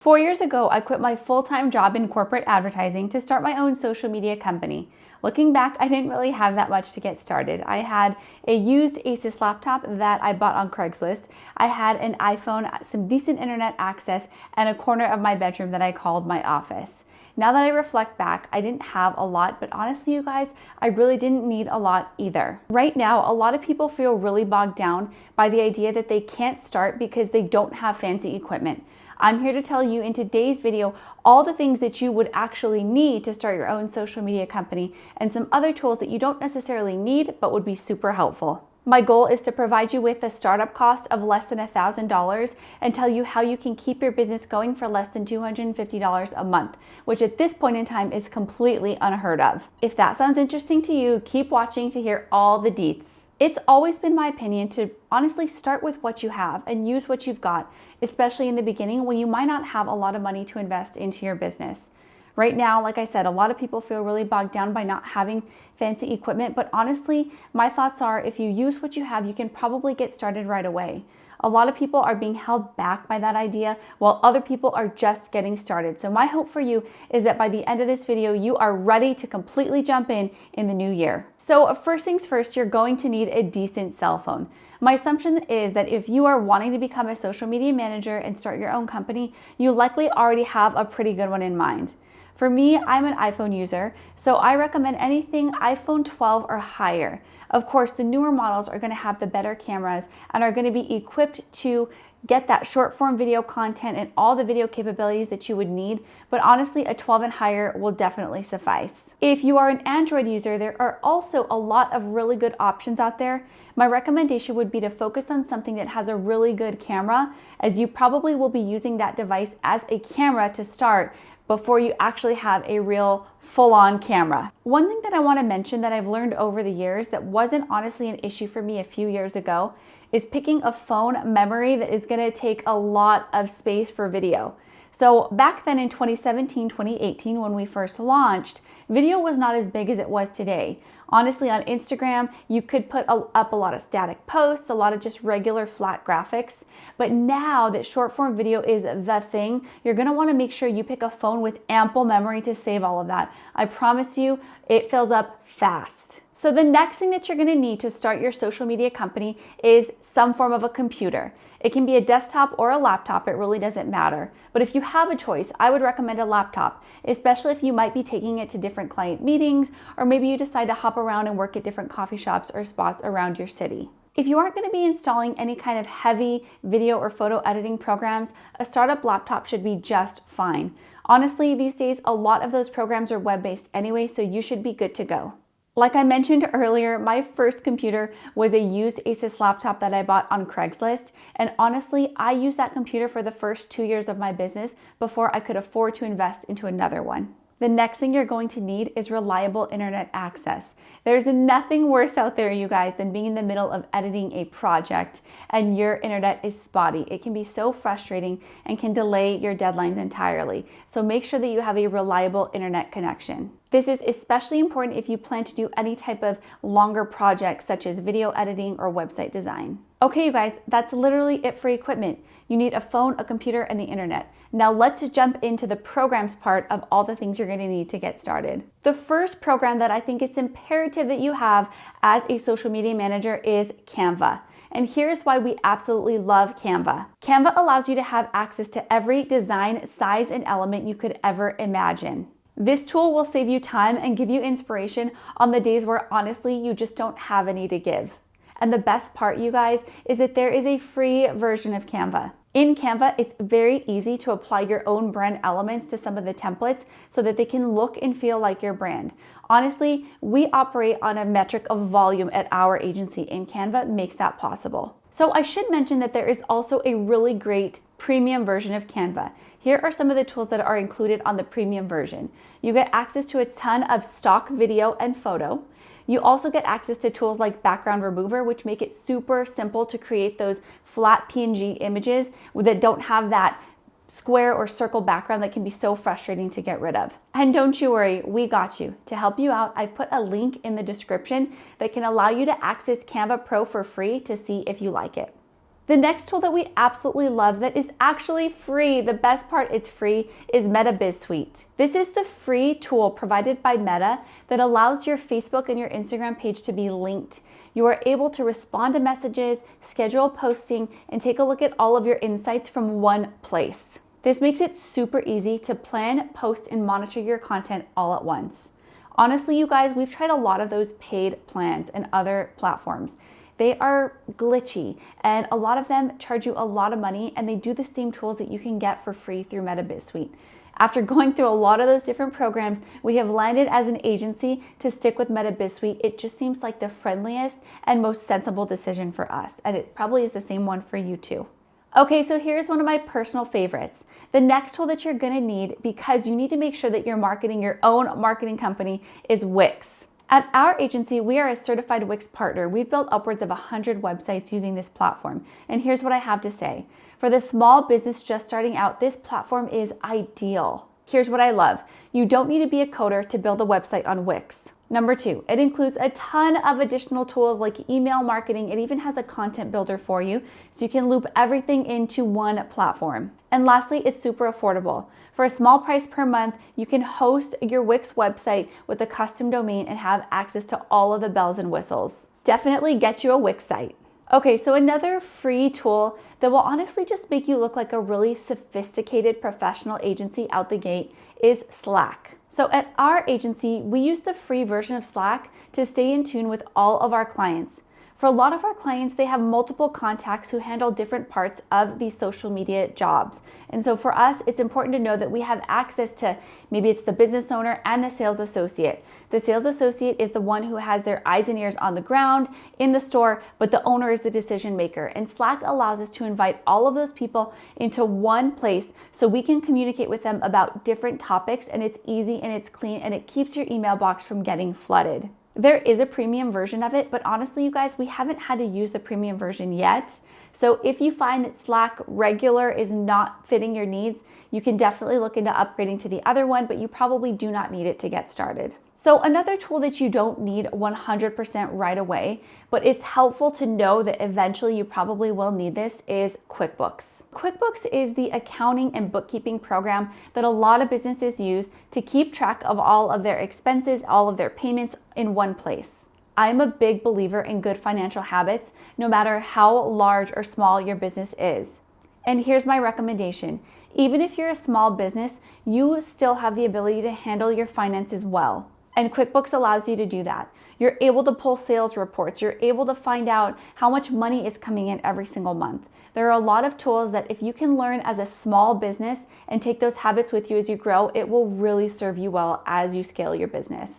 4 years ago, I quit my full-time job in corporate advertising to start my own social media company. Looking back, I didn't really have that much to get started. I had a used Asus laptop that I bought on Craigslist. I had an iPhone, some decent internet access, and a corner of my bedroom that I called my office. Now that I reflect back, I didn't have a lot, but honestly, you guys, I really didn't need a lot either. Right now, a lot of people feel really bogged down by the idea that they can't start because they don't have fancy equipment. I'm here to tell you in today's video all the things that you would actually need to start your own social media company and some other tools that you don't necessarily need but would be super helpful. My goal is to provide you with a startup cost of less than $1,000 and tell you how you can keep your business going for less than $250 a month, which at this point in time is completely unheard of. If that sounds interesting to you, keep watching to hear all the deets. It's always been my opinion to honestly start with what you have and use what you've got, especially in the beginning when you might not have a lot of money to invest into your business. Right now, like I said, a lot of people feel really bogged down by not having fancy equipment, but honestly, my thoughts are if you use what you have, you can probably get started right away. A lot of people are being held back by that idea while other people are just getting started. So my hope for you is that by the end of this video, you are ready to completely jump in the new year. So first things first, you're going to need a decent cell phone. My assumption is that if you are wanting to become a social media manager and start your own company, you likely already have a pretty good one in mind. For me, I'm an iPhone user, so I recommend anything iPhone 12 or higher. Of course, the newer models are going to have the better cameras and are going to be equipped to get that short form video content and all the video capabilities that you would need, but honestly, a 12 and higher will definitely suffice. If you are an Android user, there are also a lot of really good options out there. My recommendation would be to focus on something that has a really good camera, as you probably will be using that device as a camera to start before you actually have a real full-on camera. One thing that I want to mention that I've learned over the years that wasn't honestly an issue for me a few years ago is picking a phone memory that is going to take a lot of space for video. So back then in 2017, 2018, when we first launched, video was not as big as it was today. Honestly, on Instagram, you could put up a lot of static posts, a lot of just regular flat graphics. But now that short form video is the thing, you're gonna wanna make sure you pick a phone with ample memory to save all of that. I promise you, it fills up fast. So the next thing that you're gonna need to start your social media company is some form of a computer. It can be a desktop or a laptop, it really doesn't matter. But if you have a choice, I would recommend a laptop, especially if you might be taking it to different client meetings, or maybe you decide to hop around and work at different coffee shops or spots around your city. If you aren't going to be installing any kind of heavy video or photo editing programs, a startup laptop should be just fine. Honestly, these days, a lot of those programs are web-based anyway, so you should be good to go. Like I mentioned earlier, my first computer was a used Asus laptop that I bought on Craigslist. And honestly, I used that computer for the first 2 years of my business before I could afford to invest into another one. The next thing you're going to need is reliable internet access. There's nothing worse out there, you guys, than being in the middle of editing a project and your internet is spotty. It can be so frustrating and can delay your deadlines entirely. So make sure that you have a reliable internet connection. This is especially important if you plan to do any type of longer projects such as video editing or website design. Okay, you guys, that's literally it for equipment. You need a phone, a computer, and the internet. Now let's jump into the programs part of all the things you're going to need to get started. The first program that I think it's imperative that you have as a social media manager is Canva. And here's why we absolutely love Canva. Canva allows you to have access to every design, size, and element you could ever imagine. This tool will save you time and give you inspiration on the days where honestly you just don't have any to give. And the best part, you guys, is that there is a free version of Canva. In Canva, it's very easy to apply your own brand elements to some of the templates so that they can look and feel like your brand. Honestly, we operate on a metric of volume at our agency, and Canva makes that possible. So I should mention that there is also a really great premium version of Canva. Here are some of the tools that are included on the premium version. You get access to a ton of stock video and photo. You also get access to tools like Background Remover, which make it super simple to create those flat PNG images that don't have that square or circle background that can be so frustrating to get rid of. And don't you worry, we got you. To help you out, I've put a link in the description that can allow you to access Canva Pro for free to see if you like it. The next tool that we absolutely love that is actually free, the best part, it's free, is Meta Biz Suite. This is the free tool provided by Meta that allows your Facebook and your Instagram page to be linked. You are able to respond to messages, schedule posting, and take a look at all of your insights from one place. This makes it super easy to plan, post, and monitor your content all at once. Honestly, you guys, we've tried a lot of those paid plans and other platforms. They are glitchy, and a lot of them charge you a lot of money, and they do the same tools that you can get for free through Meta Biz Suite. After going through a lot of those different programs, we have landed as an agency to stick with Meta Biz Suite. It just seems like the friendliest and most sensible decision for us, and it probably is the same one for you too. Okay, so here's one of my personal favorites. The next tool that you're gonna need, because you need to make sure that you're marketing your own marketing company, is Wix. At our agency, we are a certified Wix partner. We've built upwards of 100 websites using this platform. And here's what I have to say. For the small business just starting out, this platform is ideal. Here's what I love. You don't need to be a coder to build a website on Wix. Number 2, it includes a ton of additional tools like email marketing. It even has a content builder for you, so you can loop everything into one platform. And lastly, it's super affordable. For a small price per month, you can host your Wix website with a custom domain and have access to all of the bells and whistles. Definitely get you a Wix site. Okay, so another free tool that will honestly just make you look like a really sophisticated professional agency out the gate is Slack. So at our agency, we use the free version of Slack to stay in tune with all of our clients. For a lot of our clients, they have multiple contacts who handle different parts of these social media jobs. And so for us, it's important to know that we have access to, maybe it's the business owner and the sales associate. The sales associate is the one who has their eyes and ears on the ground in the store, but the owner is the decision maker. And Slack allows us to invite all of those people into one place so we can communicate with them about different topics, and it's easy and it's clean and it keeps your email box from getting flooded. There is a premium version of it, but honestly, you guys, we haven't had to use the premium version yet. So if you find that Slack regular is not fitting your needs, you can definitely look into upgrading to the other one, but you probably do not need it to get started. So another tool that you don't need 100% right away, but it's helpful to know that eventually you probably will need this, is QuickBooks. QuickBooks is the accounting and bookkeeping program that a lot of businesses use to keep track of all of their expenses, all of their payments in one place. I'm a big believer in good financial habits, no matter how large or small your business is. And here's my recommendation. Even if you're a small business, you still have the ability to handle your finances well. And QuickBooks allows you to do that. You're able to pull sales reports. You're able to find out how much money is coming in every single month. There are a lot of tools that if you can learn as a small business and take those habits with you as you grow, it will really serve you well as you scale your business.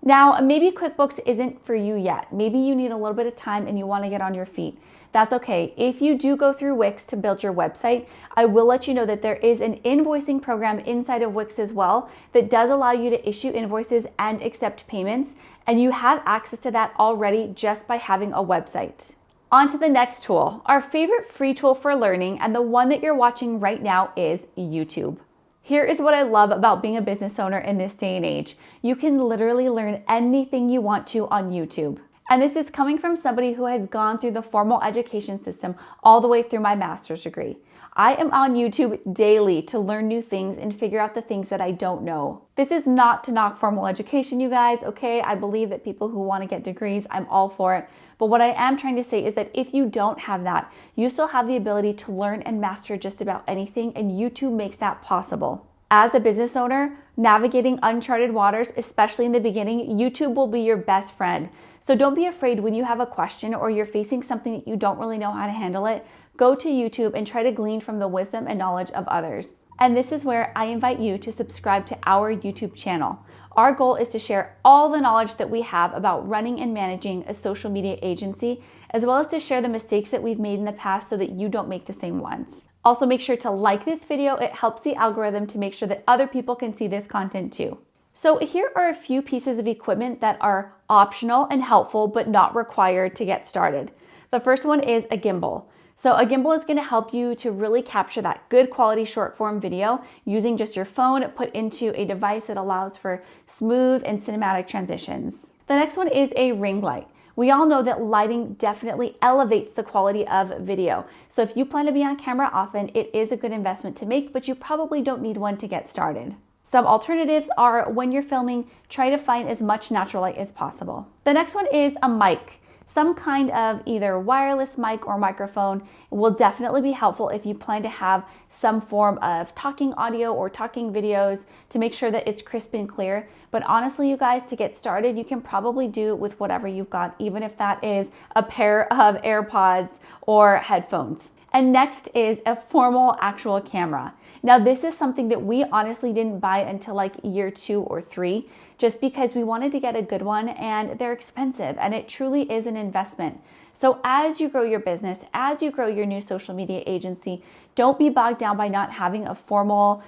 Now, maybe QuickBooks isn't for you yet. Maybe you need a little bit of time and you want to get on your feet. That's okay. If you do go through Wix to build your website, I will let you know that there is an invoicing program inside of Wix as well that does allow you to issue invoices and accept payments, and you have access to that already just by having a website. On to the next tool. Our favorite free tool for learning, and the one that you're watching right now, is YouTube. Here is what I love about being a business owner in this day and age. You can literally learn anything you want to on YouTube. And this is coming from somebody who has gone through the formal education system all the way through my master's degree. I am on YouTube daily to learn new things and figure out the things that I don't know. This is not to knock formal education, you guys, okay? I believe that people who want to get degrees, I'm all for it. But what I am trying to say is that if you don't have that, you still have the ability to learn and master just about anything, and YouTube makes that possible. As a business owner, navigating uncharted waters, especially in the beginning, YouTube will be your best friend. So don't be afraid when you have a question or you're facing something that you don't really know how to handle it. Go to YouTube and try to glean from the wisdom and knowledge of others. And this is where I invite you to subscribe to our YouTube channel. Our goal is to share all the knowledge that we have about running and managing a social media agency, as well as to share the mistakes that we've made in the past so that you don't make the same ones. Also, make sure to like this video. It helps the algorithm to make sure that other people can see this content too. So here are a few pieces of equipment that are optional and helpful, but not required to get started. The first one is a gimbal. So a gimbal is going to help you to really capture that good quality short form video using just your phone put into a device that allows for smooth and cinematic transitions. The next one is a ring light. We all know that lighting definitely elevates the quality of video. So if you plan to be on camera often, it is a good investment to make, but you probably don't need one to get started. Some alternatives are when you're filming, try to find as much natural light as possible. The next one is a mic. Some kind of either wireless mic or microphone will definitely be helpful if you plan to have some form of talking audio or talking videos to make sure that it's crisp and clear. But honestly, you guys, to get started, you can probably do with whatever you've got, even if that is a pair of AirPods or headphones. And next is a formal actual camera. Now, this is something that we honestly didn't buy until like year 2 or 3, just because we wanted to get a good one and they're expensive and it truly is an investment. So as you grow your business, as you grow your new social media agency, don't be bogged down by not having a formal,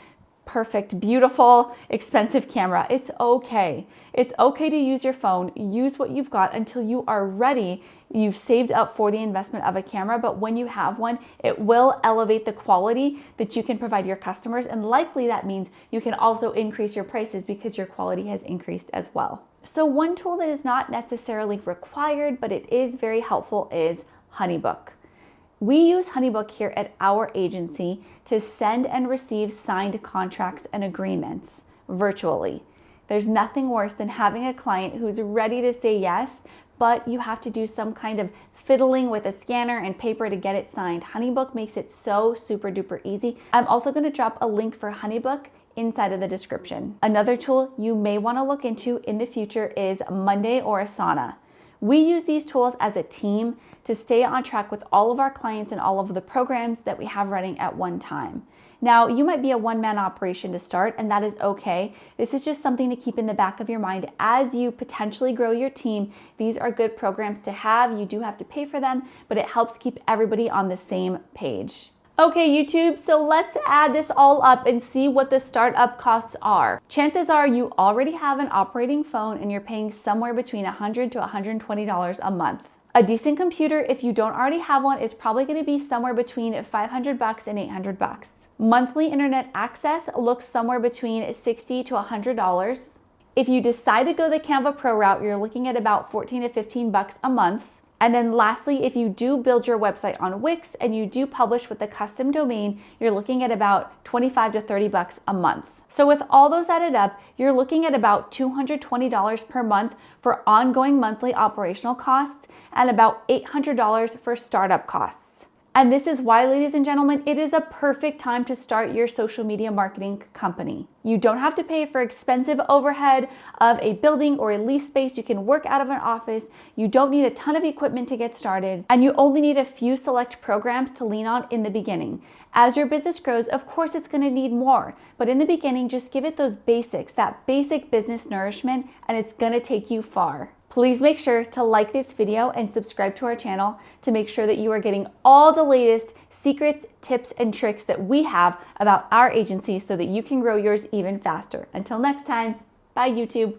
perfect, beautiful, expensive camera. It's okay. It's okay to use your phone. Use what you've got until you are ready. You've saved up for the investment of a camera, but when you have one, it will elevate the quality that you can provide your customers. And likely that means you can also increase your prices because your quality has increased as well. So one tool that is not necessarily required, but it is very helpful is Honeybook. We use Honeybook here at our agency to send and receive signed contracts and agreements virtually. There's nothing worse than having a client who's ready to say yes, but you have to do some kind of fiddling with a scanner and paper to get it signed. Honeybook makes it so super duper easy. I'm also going to drop a link for Honeybook inside of the description. Another tool you may want to look into in the future is Monday or Asana. We use these tools as a team to stay on track with all of our clients and all of the programs that we have running at one time. Now, you might be a one-man operation to start, and that is okay. This is just something to keep in the back of your mind as you potentially grow your team. These are good programs to have. You do have to pay for them, but it helps keep everybody on the same page. Okay, YouTube, so let's add this all up and see what the startup costs are. Chances are you already have an operating phone and you're paying somewhere between $100 to $120 a month. A decent computer, if you don't already have one, is probably going to be somewhere between $500 and $800. Monthly internet access looks somewhere between $60 to $100. If you decide to go the Canva Pro route, you're looking at about $14 to $15 a month. And then lastly, if you do build your website on Wix and you do publish with a custom domain, you're looking at about $25 to $30 a month. So with all those added up, you're looking at about $220 per month for ongoing monthly operational costs and about $800 for startup costs. And this is why, ladies and gentlemen, it is a perfect time to start your social media marketing company. You don't have to pay for expensive overhead of a building or a lease space. You can work out of an office. You don't need a ton of equipment to get started. And you only need a few select programs to lean on in the beginning. As your business grows, of course, it's going to need more. But in the beginning, just give it those basics, that basic business nourishment, and it's going to take you far. Please make sure to like this video and subscribe to our channel to make sure that you are getting all the latest secrets, tips, and tricks that we have about our agency so that you can grow yours even faster. Until next time, bye YouTube.